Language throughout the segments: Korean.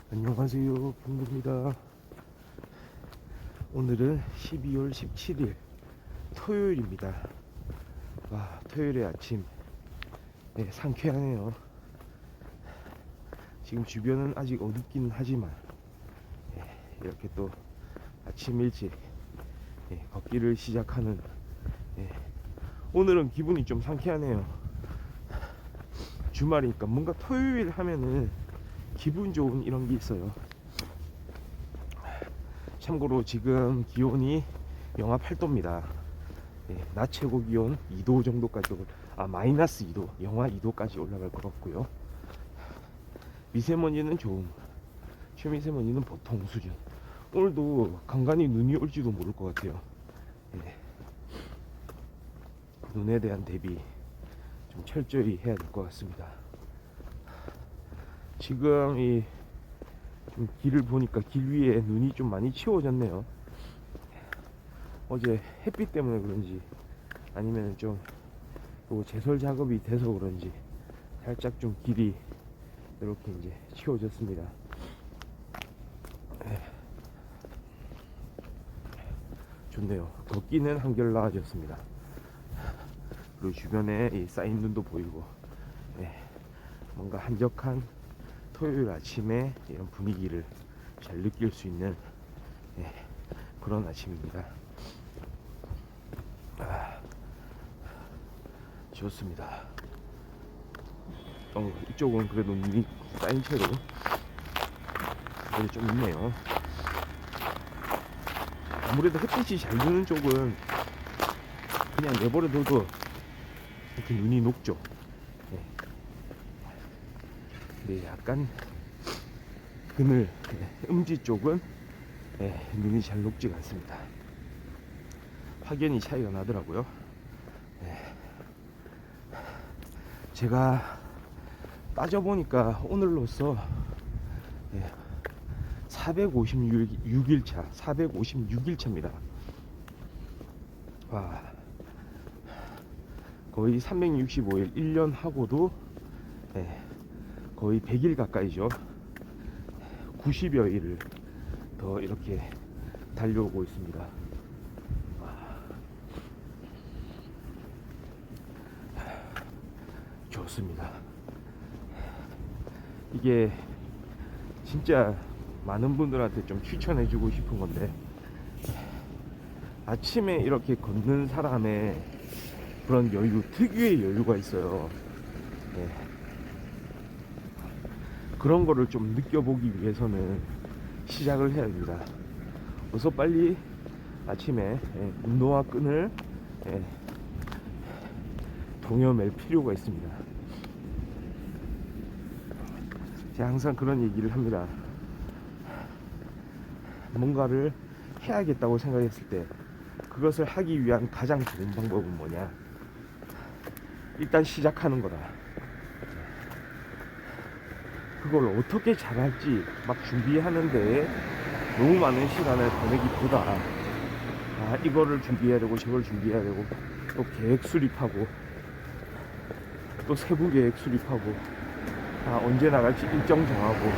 안녕하세요, 붕입니다. 오늘은 12월 17일 토요일입니다. 와, 토요일의 아침, 네, 상쾌하네요. 지금 주변은 아직 어둡긴 하지만 이렇게 또 아침 일찍 걷기를 시작하는, 오늘은 기분이 좀 상쾌하네요. 주말이니까 뭔가 토요일 하면은 기분 좋은 이런 게 있어요. 참고로 지금 기온이 영하 8도입니다. 낮 최고 기온 2도 정도까지 마이너스 2도, 영하 2도까지 올라갈 것 같고요. 미세먼지는 좋음, 초미세먼지는 보통 수준. 오늘도 간간히 눈이 올지도 모를 것 같아요. 눈에 대한 대비 좀 철저히 해야 될 것 같습니다. 지금 이 좀 길을 보니까 길 위에 눈이 좀 많이 치워졌네요. 어제 햇빛 때문에 그런지 아니면 좀 제설 작업이 돼서 그런지 살짝 좀 길이 이렇게 이제 치워졌습니다. 좋네요. 걷기는 한결 나아졌습니다. 그리고 주변에 이 쌓인 눈도 보이고, 뭔가 한적한 토요일 아침에 이런 분위기를 잘 느낄 수 있는 그런 아침입니다. 좋습니다. 이쪽은 그래도 눈이 쌓인 채로 그래도 좀 있네요. 아무래도 햇빛이 잘 드는 쪽은 그냥 내버려둬도 이렇게 눈이 녹죠. 근데 약간 그늘, 음지 쪽은 눈이 잘 녹지가 않습니다. 확연히 차이가 나더라고요. 제가 따져보니까 오늘로써 456일차 456일차입니다. 와, 거의 365일 1년 하고도 거의 100일 가까이죠. 90여 일을 더 이렇게 달려오고 있습니다. 좋습니다. 이게 진짜 많은 분들한테 좀 추천해주고 싶은 건데, 아침에 이렇게 걷는 사람의 그런 여유, 특유의 여유가 있어요. 그런 거를 좀 느껴보기 위해서는 시작을 해야 됩니다. 어서 빨리 아침에 운동화 끈을 동여맬 필요가 있습니다. 제가 항상 그런 얘기를 합니다. 뭔가를 해야겠다고 생각했을 때 그것을 하기 위한 가장 좋은 방법은 뭐냐? 일단 시작하는 거다. 그걸 어떻게 잘할지 막 준비하는데 너무 많은 시간을 보내기보다, 이거를 준비해야 되고 저걸 준비해야 되고 또 계획 수립하고 또 세부 계획 수립하고, 언제 나갈지 일정 정하고,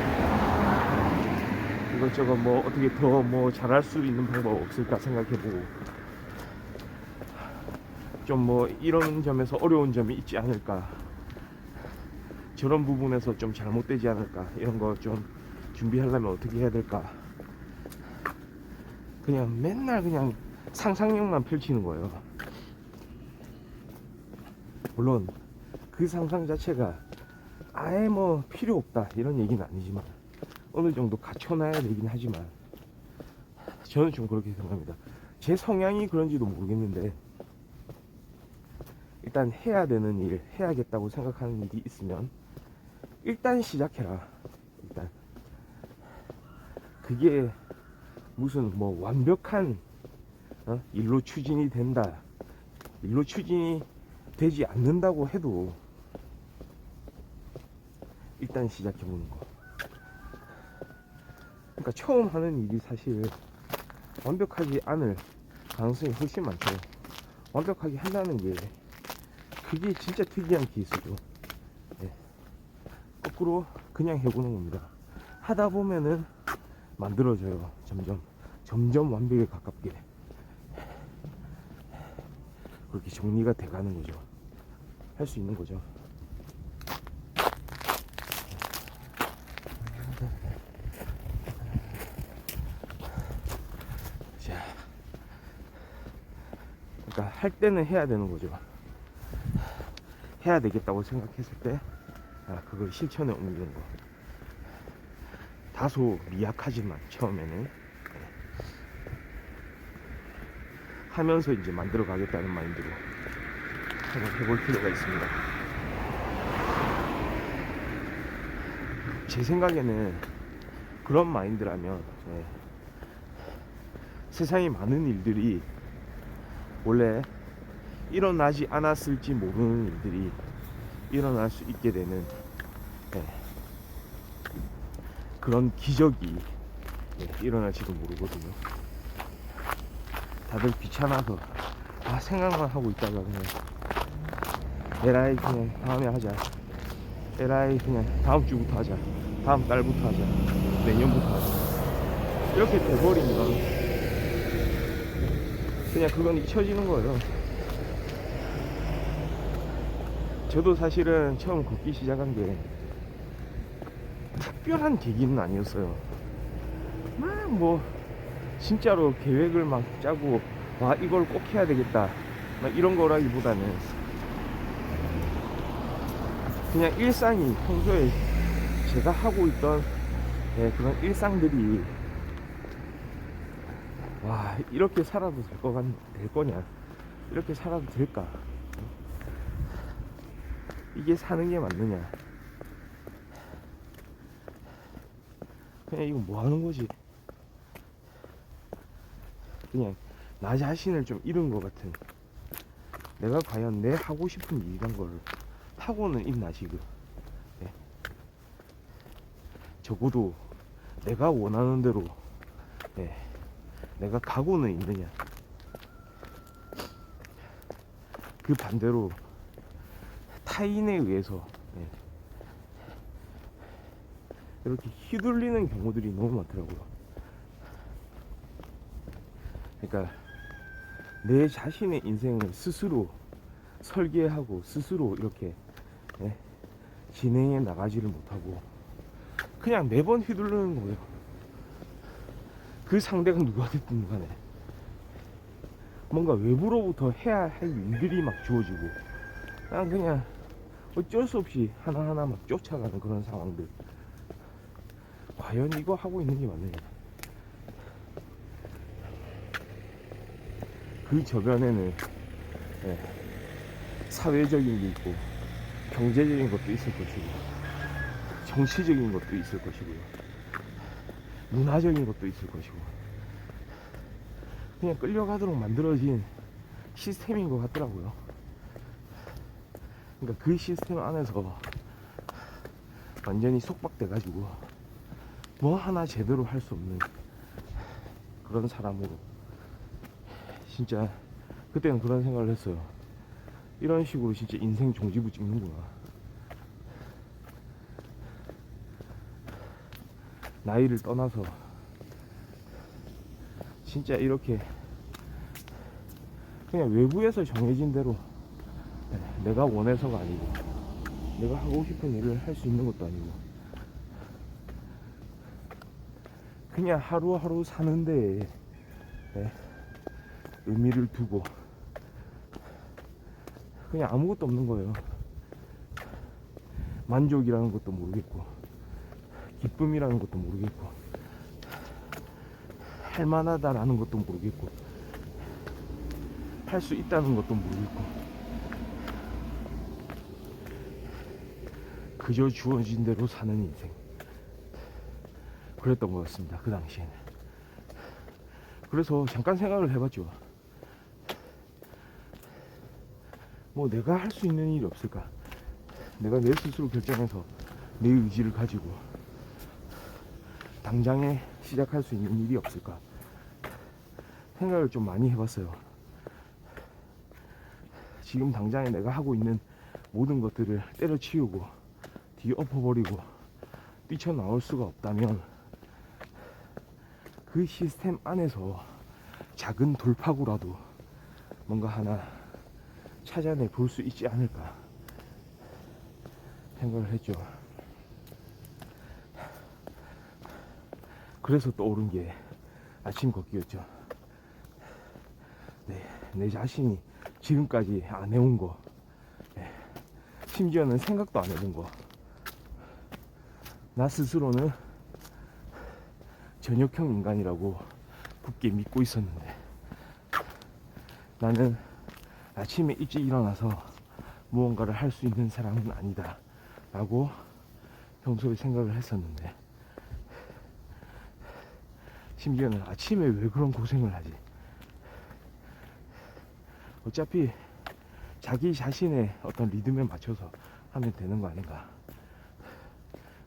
이것저것 뭐 어떻게 더 뭐 잘할 수 있는 방법 없을까 생각해보고, 좀 뭐 이런 점에서 어려운 점이 있지 않을까, 저런 부분에서 좀 잘못되지 않을까, 이런 거 좀 준비하려면 어떻게 해야 될까, 그냥 맨날 그냥 상상력만 펼치는 거예요. 물론 그 상상 자체가 아예 뭐 필요 없다 이런 얘기는 아니지만 어느 정도 갖춰놔야 되긴 하지만, 저는 좀 그렇게 생각합니다. 제 성향이 그런지도 모르겠는데, 일단 해야 되는 일, 해야겠다고 생각하는 일이 있으면 일단 시작해라. 일단 그게 무슨 뭐 완벽한 일로 추진이 된다, 일로 추진이 되지 않는다고 해도 일단 시작해보는 거. 그러니까 처음 하는 일이 사실 완벽하지 않을 가능성이 훨씬 많죠. 완벽하게 한다는 게 그게 진짜 특이한 케이스죠. 거꾸로 그냥 해보는 겁니다. 하다 보면은 만들어져요. 점점 완벽에 가깝게 그렇게 정리가 돼가는 거죠. 할 수 있는 거죠. 자, 그러니까 할 때는 해야 되는 거죠. 해야 되겠다고 생각했을 때 그걸 실천에 옮기는 거. 다소 미약하지만 처음에는 하면서 이제 만들어 가겠다는 마인드로 한번 해볼 필요가 있습니다. 제 생각에는 그런 마인드라면 세상에 많은 일들이 원래 일어나지 않았을지 모르는 일들이 일어날 수 있게 되는 그런 기적이 일어날지도 모르거든요. 다들 귀찮아서 생각만 하고 있다가 그냥 에라이 그냥 다음에 하자, 에라이 그냥 다음 주부터 하자, 다음 달부터 하자, 내년부터 하자, 이렇게 돼버리면 그냥 그건 잊혀지는 거예요. 저도 사실은 처음 걷기 시작한 게 특별한 계기는 아니었어요. 뭐 진짜로 계획을 막 짜고 이걸 꼭 해야 되겠다 막 이런 거라기보다는 그냥 일상이 평소에 제가 하고 있던 그런 일상들이 이렇게 살아도 될 거냐, 이렇게 살아도 될까, 이게 사는 게 맞느냐, 그냥 이거 뭐 하는 거지, 그냥 나 자신을 좀 잃은 것 같은, 내가 과연 내 하고 싶은 일이란 걸 하고는 있나 지금. 적어도 내가 원하는 대로 내가 가고는 있느냐. 그 반대로 타인에 의해서 이렇게 휘둘리는 경우들이 너무 많더라고요. 그러니까 내 자신의 인생을 스스로 설계하고 스스로 이렇게 진행해 나가지를 못하고 그냥 매번 휘둘르는 거예요. 그 상대가 누가 됐든 간에 뭔가 외부로부터 해야 할 일들이 막 주어지고 그냥 어쩔 수 없이 하나하나 막 쫓아가는 그런 상황들. 과연 이거 하고 있는 게 맞느냐. 그 저변에는 사회적인 게 있고 경제적인 것도 있을 것이고 정치적인 것도 있을 것이고요, 문화적인 것도 있을 것이고, 그냥 끌려가도록 만들어진 시스템인 것 같더라고요. 그러니까 그 시스템 안에서 완전히 속박돼 가지고 뭐 하나 제대로 할 수 없는 그런 사람으로, 진짜 그때는 그런 생각을 했어요. 이런 식으로 진짜 인생 종지부 찍는구나. 나이를 떠나서 진짜 이렇게 그냥 외부에서 정해진 대로 내가 원해서가 아니고 내가 하고 싶은 일을 할 수 있는 것도 아니고 그냥 하루하루 사는데 의미를 두고 그냥 아무것도 없는 거예요. 만족이라는 것도 모르겠고 기쁨이라는 것도 모르겠고 할만하다라는 것도 모르겠고 할 수 있다는 것도 모르겠고 그저 주어진 대로 사는 인생, 그랬던 것 같습니다. 그 당시에는. 그래서 잠깐 생각을 해봤죠. 뭐 내가 할 수 있는 일이 없을까, 내가 내 스스로 결정해서 내 의지를 가지고 당장에 시작할 수 있는 일이 없을까 생각을 좀 많이 해봤어요. 지금 당장에 내가 하고 있는 모든 것들을 때려치우고 뒤엎어버리고 뛰쳐나올 수가 없다면 그 시스템 안에서 작은 돌파구라도 뭔가 하나 찾아내 볼 수 있지 않을까 생각을 했죠. 그래서 떠오른 게 아침 걷기였죠. 네, 내 자신이 지금까지 안 해온 거, 네, 심지어는 생각도 안 해본 거, 나 스스로는 저녁형 인간이라고 굳게 믿고 있었는데, 나는 아침에 일찍 일어나서 무언가를 할 수 있는 사람은 아니다 라고 평소에 생각을 했었는데, 심지어는 아침에 왜 그런 고생을 하지? 어차피 자기 자신의 어떤 리듬에 맞춰서 하면 되는 거 아닌가,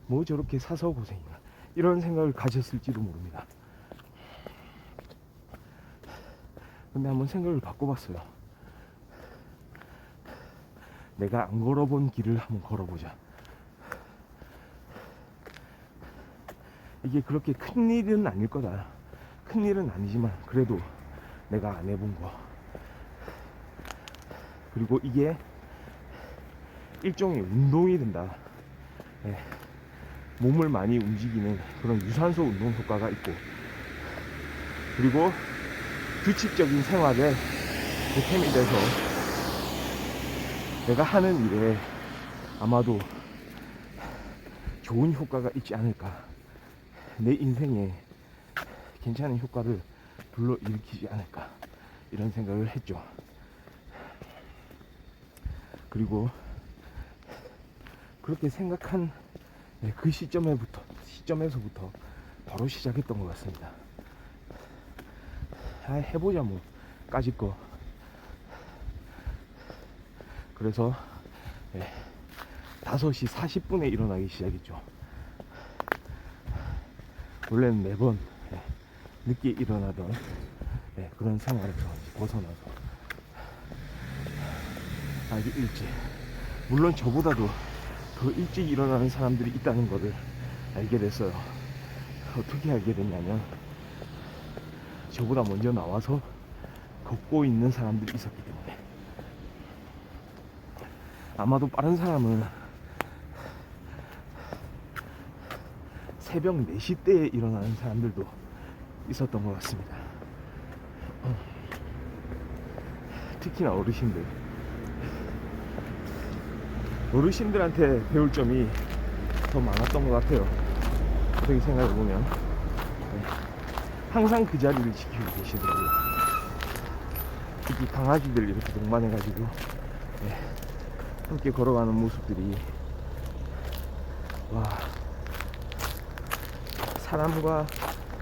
뭐 저렇게 사서 고생인가, 이런 생각을 가졌을지도 모릅니다. 근데 한번 생각을 바꿔봤어요. 내가 안 걸어본 길을 한번 걸어보자. 이게 그렇게 큰 일은 아닐 거다. 큰 일은 아니지만 그래도 내가 안 해본 거, 그리고 이게 일종의 운동이 된다. 네. 몸을 많이 움직이는 그런 유산소 운동 효과가 있고, 그리고 규칙적인 생활에 보탬이 돼서 내가 하는 일에 아마도 좋은 효과가 있지 않을까, 내 인생에 괜찮은 효과를 불러일으키지 않을까, 이런 생각을 했죠. 그리고 그렇게 생각한 그 시점에서부터 바로 시작했던 것 같습니다. 해보자 뭐 까짓 거. 그래서 5시 40분에 일어나기 시작했죠. 원래는 매번 늦게 일어나던 그런 생활에서 벗어나서 아주 일찍, 물론 저보다도 더 일찍 일어나는 사람들이 있다는 것을 알게 됐어요. 어떻게 알게 됐냐면, 저보다 먼저 나와서 걷고 있는 사람들이 있었기 때문에. 아마도 빠른 사람은 새벽 4시 때에 일어나는 사람들도 있었던 것 같습니다. 특히나 어르신들한테 배울 점이 더 많았던 것 같아요. 어떻게 생각해보면 항상 그 자리를 지키고 계시더라고요. 특히 강아지들 이렇게 동반해가지고 함께 걸어가는 모습들이, 와, 사람과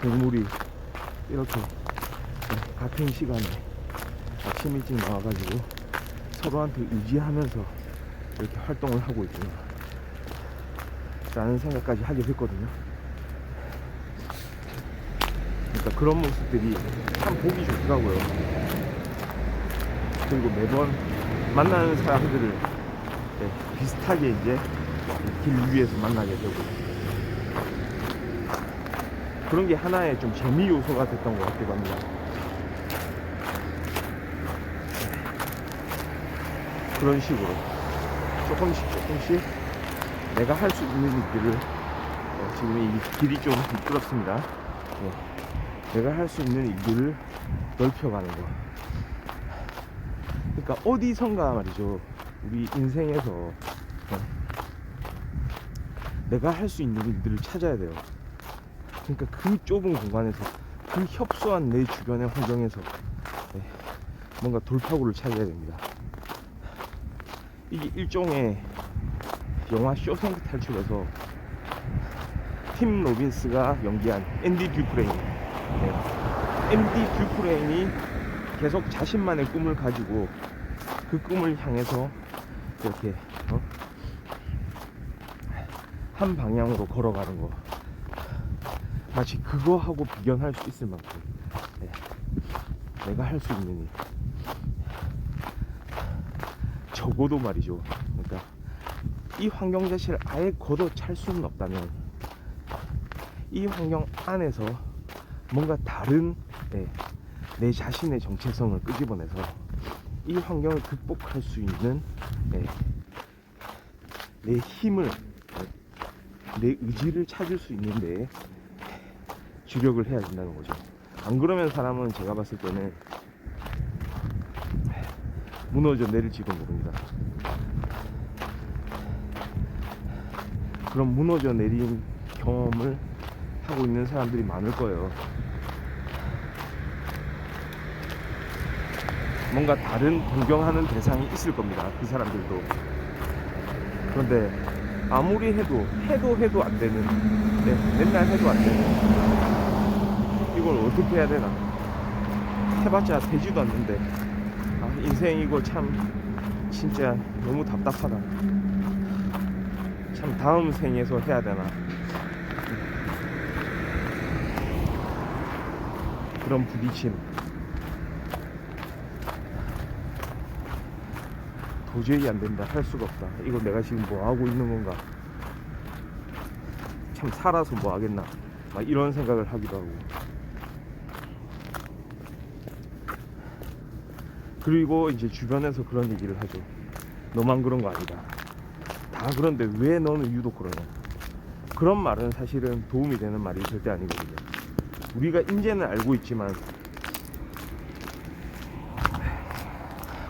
동물이 이렇게 같은 시간에 아침 일찍 나와가지고 서로한테 의지하면서 이렇게 활동을 하고 있구나 라는 생각까지 하게 됐거든요. 그러니까 그런 모습들이 참 보기 좋더라고요. 그리고 매번 만나는 사람들을 비슷하게 이제 길 위에서 만나게 되고, 그런 게 하나의 좀 재미 요소가 됐던 것 같기도 합니다. 그런 식으로 조금씩 내가 할 수 있는 일들을, 지금 이 길이 좀 미끄럽습니다. 내가 할 수 있는 일들을 넓혀가는 거. 그러니까 어디선가 말이죠, 우리 인생에서 내가 할 수 있는 일들을 찾아야 돼요. 그러니까 그 좁은 공간에서, 그 협소한 내 주변의 환경에서 뭔가 돌파구를 찾아야 됩니다. 이게 일종의 영화 쇼생크 탈출에서 팀 로빈스가 연기한 앤디 듀프레인, 앤디 듀프레인이 계속 자신만의 꿈을 가지고 그 꿈을 향해서 이렇게 한 방향으로 걸어가는 거, 마치 그거하고 비견할 수 있을 만큼 내가 할 수 있는 일, 적어도 말이죠. 그러니까 이 환경 자체를 아예 걷어찰 수는 없다면 이 환경 안에서 뭔가 다른 내 자신의 정체성을 끄집어내서 이 환경을 극복할 수 있는 내 힘을, 내 의지를 찾을 수 있는데 주력을 해야 된다는 거죠. 안 그러면 사람은 제가 봤을 때는 무너져 내릴지도 모릅니다. 그런 무너져 내린 경험을 하고 있는 사람들이 많을 거예요. 뭔가 다른 동경하는 대상이 있을 겁니다. 그 사람들도. 그런데 아무리 해도 안 되는, 맨날 해도 안 되는 이걸 어떻게 해야 되나. 해봤자 되지도 않는데, 인생 이거 참 진짜 너무 답답하다. 참 다음 생에서 해야 되나. 그런 부딪힘. 도저히 안 된다. 할 수가 없다. 이거 내가 지금 뭐 하고 있는 건가. 참 살아서 뭐 하겠나. 막 이런 생각을 하기도 하고. 그리고 이제 주변에서 그런 얘기를 하죠. 너만 그런 거 아니다. 다 그런데 왜 너는 유독 그러냐. 그런 말은 사실은 도움이 되는 말이 절대 아니거든요. 우리가 이제는 알고 있지만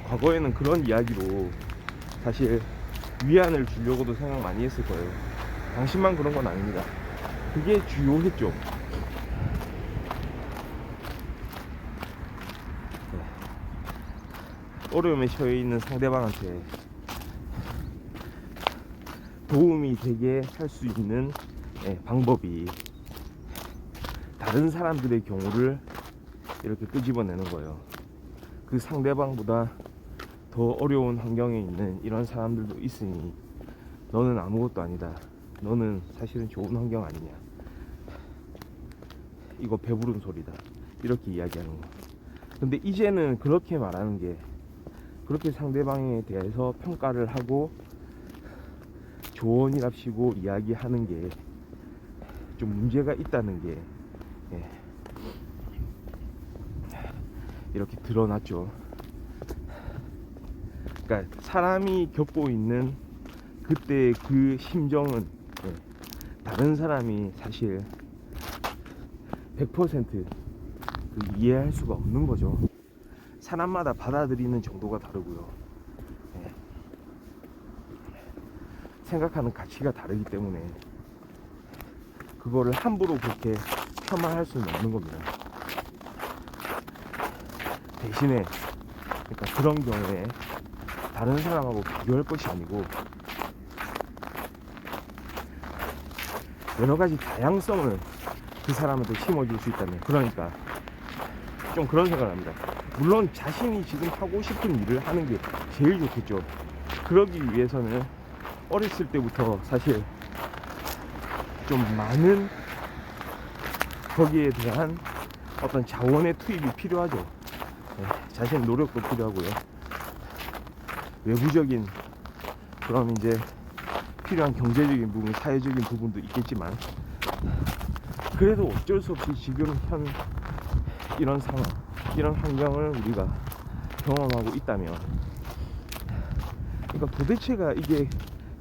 과거에는 그런 이야기로 사실 위안을 주려고도 생각 많이 했을 거예요. 당신만 그런 건 아닙니다. 그게 주요했죠. 어려움에 처해 있는 상대방한테 도움이 되게 할 수 있는 방법이 다른 사람들의 경우를 이렇게 끄집어내는 거예요. 그 상대방보다 더 어려운 환경에 있는 이런 사람들도 있으니 너는 아무것도 아니다. 너는 사실은 좋은 환경 아니냐. 이거 배부른 소리다. 이렇게 이야기하는 거. 근데 이제는 그렇게 말하는 게, 그렇게 상대방에 대해서 평가를 하고 조언이랍시고 이야기하는 게 좀 문제가 있다는 게 이렇게 드러났죠. 그러니까 사람이 겪고 있는 그때의 그 심정은 다른 사람이 사실 100% 이해할 수가 없는 거죠. 사람마다 받아들이는 정도가 다르고요. 생각하는 가치가 다르기 때문에 그거를 함부로 그렇게 폄하할 수는 없는 겁니다. 대신에 그러니까 그런 경우에 다른 사람하고 비교할 것이 아니고 여러 가지 다양성을 그 사람한테 심어줄 수 있다면, 그러니까 좀 그런 생각을 합니다. 물론 자신이 지금 하고 싶은 일을 하는 게 제일 좋겠죠. 그러기 위해서는 어렸을 때부터 사실 좀 많은 거기에 대한 어떤 자원의 투입이 필요하죠. 자신의 노력도 필요하고요. 외부적인 그럼 이제 필요한 경제적인 부분, 사회적인 부분도 있겠지만, 그래도 어쩔 수 없이 지금 현 이런 상황, 이런 환경을 우리가 경험하고 있다면, 그러니까 도대체가 이게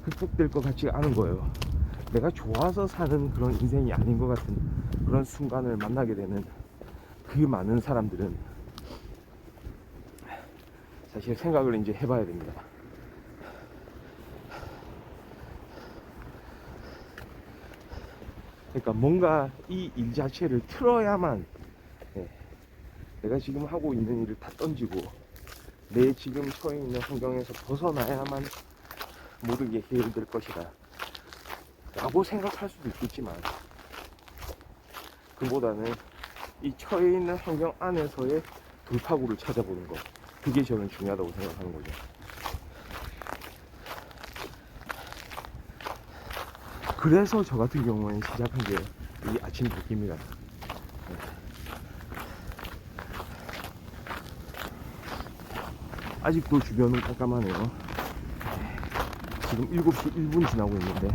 극복될 것 같지가 않은 거예요. 내가 좋아서 사는 그런 인생이 아닌 것 같은 그런 순간을 만나게 되는 그 많은 사람들은 사실 생각을 이제 해봐야 됩니다. 그러니까 뭔가 이 일 자체를 틀어야만 내가 지금 하고 있는 일을 다 던지고 내 지금 처해 있는 환경에서 벗어나야만 모든 게 해결될 것이다 라고 생각할 수도 있겠지만, 그보다는 이 처해 있는 환경 안에서의 돌파구를 찾아보는 것, 그게 저는 중요하다고 생각하는 거죠. 그래서 저 같은 경우에는 시작한 게 이 아침 걷기입니다. 아직도 주변은 깜깜하네요. 지금 7시 1분 지나고 있는데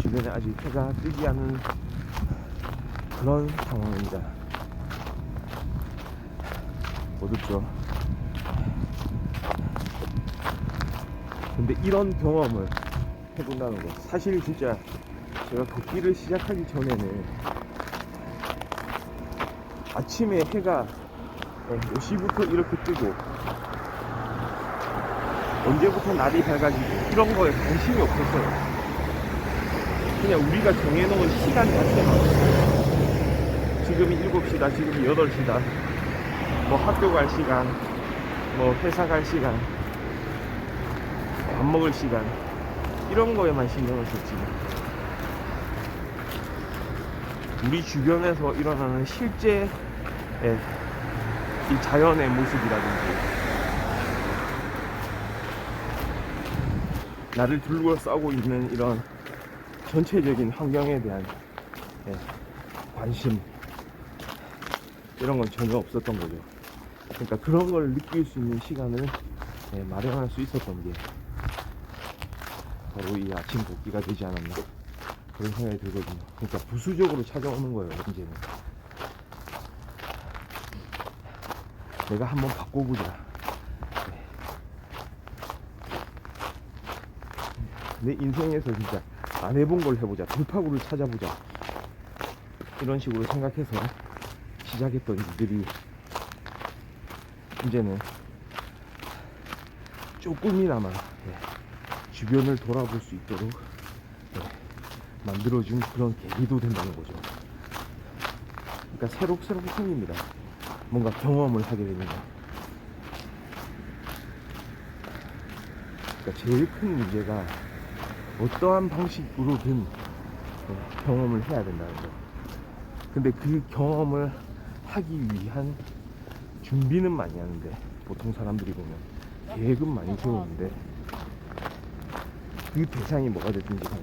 주변 주변에 아직 해가 뜨지 않은 그런 상황입니다. 어둡죠? 근데 이런 경험을 해본다는 거, 사실 진짜 제가 걷기를 시작하기 전에는 아침에 해가 몇 시부터 이렇게 뜨고 언제부터 날이 밝아지고 이런 거에 관심이 없었어요. 그냥 우리가 정해놓은 시간 자체만, 지금이 7시다, 지금이 8시다, 뭐 학교 갈 시간, 뭐 회사 갈 시간, 밥 먹을 시간, 이런 거에만 신경을 썼지, 우리 주변에서 일어나는 실제 이 자연의 모습이라든지 나를 둘러싸고 있는 이런 전체적인 환경에 대한 관심, 이런 건 전혀 없었던 거죠. 그러니까 그런 걸 느낄 수 있는 시간을 마련할 수 있었던 게 바로 이 아침 걷기가 되지 않았나, 그런 생각이 들거든요. 그러니까 부수적으로 찾아오는 거예요. 이제는 내가 한번 바꿔보자, 내 인생에서 진짜 안 해본 걸 해보자, 돌파구를 찾아보자, 이런 식으로 생각해서 시작했던 일들이 이제는 조금이나마 주변을 돌아볼 수 있도록 만들어준 그런 계기도 된다는 거죠. 그러니까 새록새록 생깁니다. 뭔가 경험을 하게 되면. 그러니까 제일 큰 문제가 어떠한 방식으로든 경험을 해야 된다는 거. 근데 그 경험을 하기 위한 준비는 많이 하는데, 보통 사람들이 보면 계획은 많이 세우는데 그 대상이 뭐가 됐든지 간에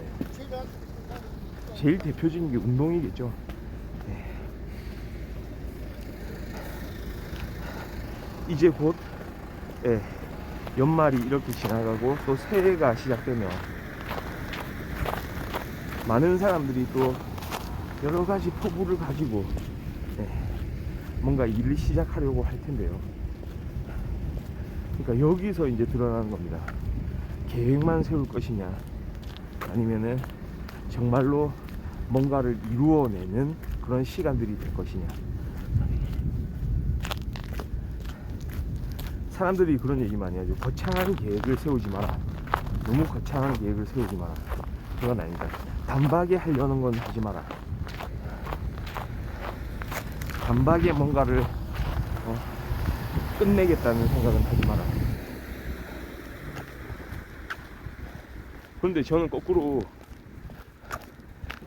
제일 대표적인 게 운동이겠죠. 이제 곧 연말이 이렇게 지나가고 또 새해가 시작되면 많은 사람들이 또 여러 가지 포부를 가지고 뭔가 일을 시작하려고 할 텐데요. 그러니까 여기서 이제 드러나는 겁니다. 계획만 세울 것이냐, 아니면은 정말로 뭔가를 이루어내는 그런 시간들이 될 것이냐. 사람들이 그런 얘기 많이 하죠. 거창한 계획을 세우지 마라, 너무 거창한 계획을 세우지 마라. 그건 아니다. 단박에 하려는 건 하지 마라. 단박에 뭔가를 끝내겠다는 생각은 하지 마라. 그런데 저는 거꾸로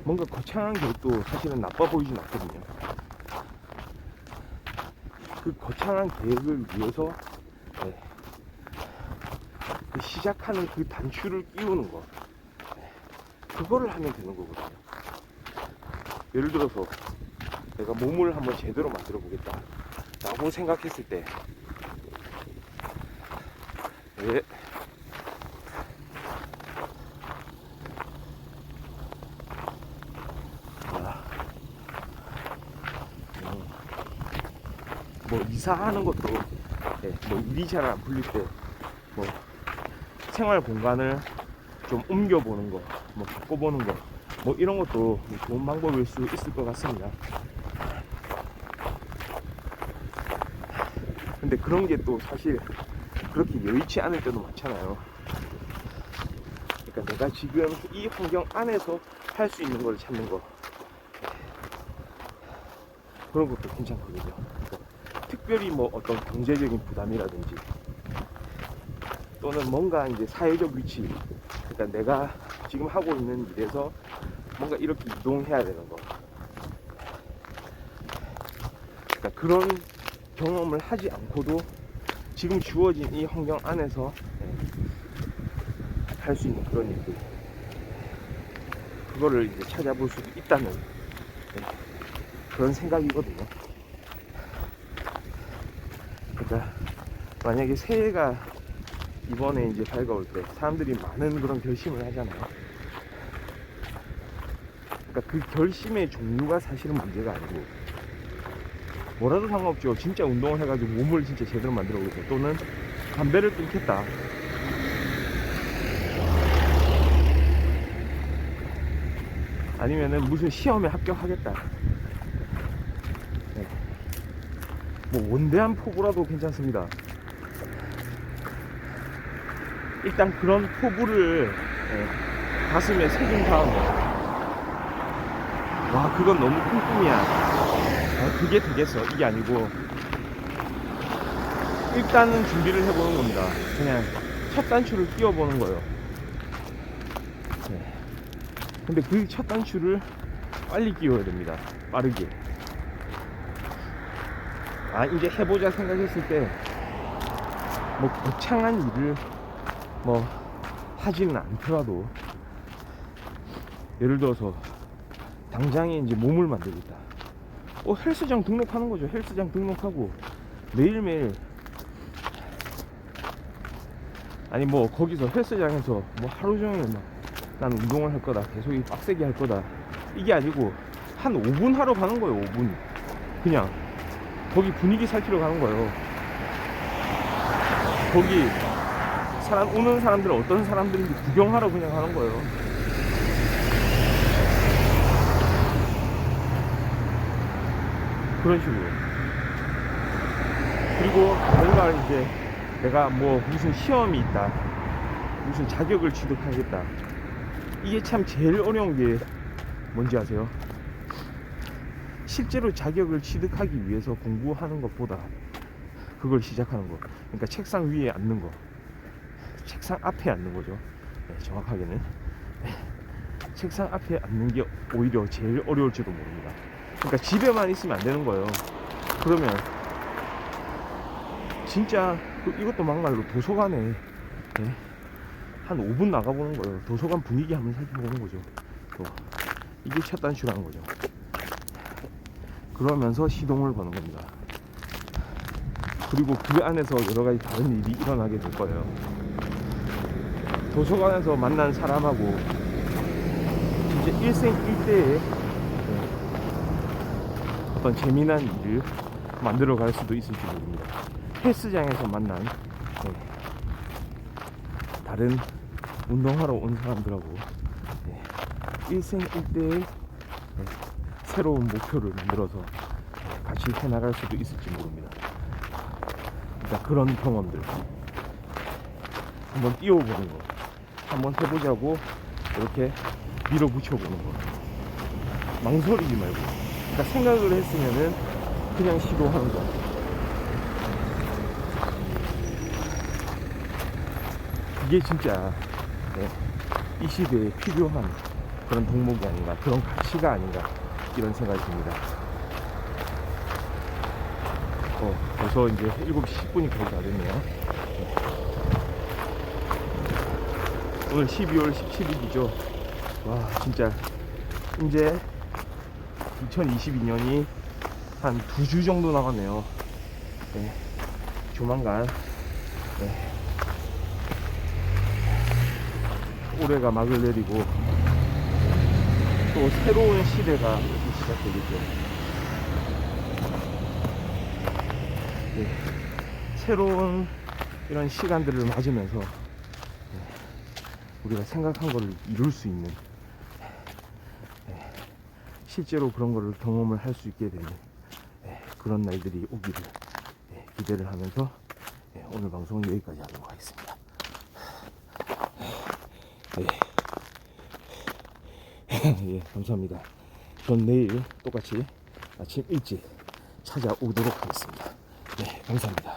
뭔가 거창한 계획도 사실은 나빠 보이진 않거든요. 그 거창한 계획을 위해서 그 시작하는 그 단추를 끼우는 거, 그거를 하면 되는 거거든요. 예를 들어서 내가 몸을 한번 제대로 만들어 보겠다 라고 생각했을 때 뭐 이사하는 것도 뭐 일이 잘 안 풀릴 때 뭐 생활 공간을 좀 옮겨보는 거, 뭐 바꿔보는 거, 뭐 이런 것도 좋은 방법일 수 있을 것 같습니다. 근데 그런 게 또 사실 그렇게 여의치 않을 때도 많잖아요. 그러니까 내가 지금 이 환경 안에서 할 수 있는 걸 찾는 거, 그런 것도 괜찮거든요. 그러니까 특별히 뭐 어떤 경제적인 부담이라든지 또는 뭔가 이제 사회적 위치, 그러니까 내가 지금 하고 있는 일에서 뭔가 이렇게 이동해야 되는 거, 그러니까 그런 경험을 하지 않고도 지금 주어진 이 환경 안에서 할 수 있는 그런 일들, 그거를 이제 찾아볼 수 있다는 그런 생각이거든요. 그러니까 만약에 새해가 이번에 이제 밝아올 때 사람들이 많은 그런 결심을 하잖아요. 그러니까 그 결심의 종류가 사실은 문제가 아니고, 뭐라도 상관없죠. 진짜 운동을 해가지고 몸을 진짜 제대로 만들어 보겠다, 또는 담배를 끊겠다, 아니면은 무슨 시험에 합격하겠다, 네. 뭐 원대한 포부라도 괜찮습니다. 일단 그런 포부를 가슴에 새긴 다음에, 와 그건 너무 꿈꿈이야, 그게 되겠어, 이게 아니고 일단은 준비를 해보는 겁니다. 그냥 첫 단추를 끼워보는 거예요. 네. 근데 그 첫 단추를 빨리 끼워야 됩니다. 빠르게. 이제 해보자 생각했을 때 뭐 거창한 일을 뭐 하지는 않더라도, 예를 들어서 당장에 이제 몸을 만들겠다, 헬스장 등록하는 거죠. 헬스장 등록하고 매일매일, 아니 뭐 거기서 헬스장에서 뭐 하루 종일 막 난 운동을 할 거다, 계속 빡세게 할 거다, 이게 아니고 한 5분 하러 가는 거예요. 5분 그냥 거기 분위기 살피러 가는 거예요. 거기 오는 사람들은 어떤 사람들인지 구경하러 그냥 가는 거예요. 그런 식으로. 그리고 뭔가 이제 내가 뭐 무슨 시험이 있다, 무슨 자격을 취득하겠다, 이게 참 제일 어려운 게 뭔지 아세요? 실제로 자격을 취득하기 위해서 공부하는 것보다 그걸 시작하는 거, 그러니까 책상 위에 앉는 거, 책상 앞에 앉는 거죠. 네, 정확하게는 책상 앞에 앉는 게 오히려 제일 어려울지도 모릅니다. 그러니까 집에만 있으면 안 되는 거예요. 그러면 진짜 이것도 막말로 도서관에, 네, 한 5분 나가보는 거예요. 도서관 분위기 한번 살펴보는 거죠. 또 이게 첫 단추라는 거죠. 그러면서 시동을 거는 겁니다. 그리고 그 안에서 여러 가지 다른 일이 일어나게 될 거예요. 도서관에서 만난 사람하고 진짜 일생일대의 어떤 재미난 일을 만들어 갈 수도 있을지 모릅니다. 헬스장에서 만난 다른 운동하러 온 사람들하고 일생일대의 새로운 목표를 만들어서 같이 해나갈 수도 있을지 모릅니다. 그러니까 그런 경험들 한번 띄워보는 거, 한번 해보자고 이렇게 밀어붙여보는 거, 망설이지 말고. 그러니까 생각을 했으면은 그냥 시도하는 거. 이게 진짜 이 시대에 필요한 그런 덕목이 아닌가, 그런 가치가 아닌가, 이런 생각이 듭니다. 벌써 이제 7시 10분이 거의 다 됐네요. 오늘 12월 17일이죠. 와, 진짜 이제 2022년이 한 2주 정도 남았네요. 조만간 올해가 막을 내리고 또 새로운 시대가 시작되겠죠. 새로운 이런 시간들을 맞으면서 우리가 생각한 거를 이룰 수 있는, 실제로 그런 거를 경험을 할 수 있게 되는 그런 날들이 오기를 기대를 하면서 오늘 방송은 여기까지 하도록 하겠습니다. 예, 감사합니다. 전 내일 똑같이 아침 일찍 찾아오도록 하겠습니다. 네, 감사합니다.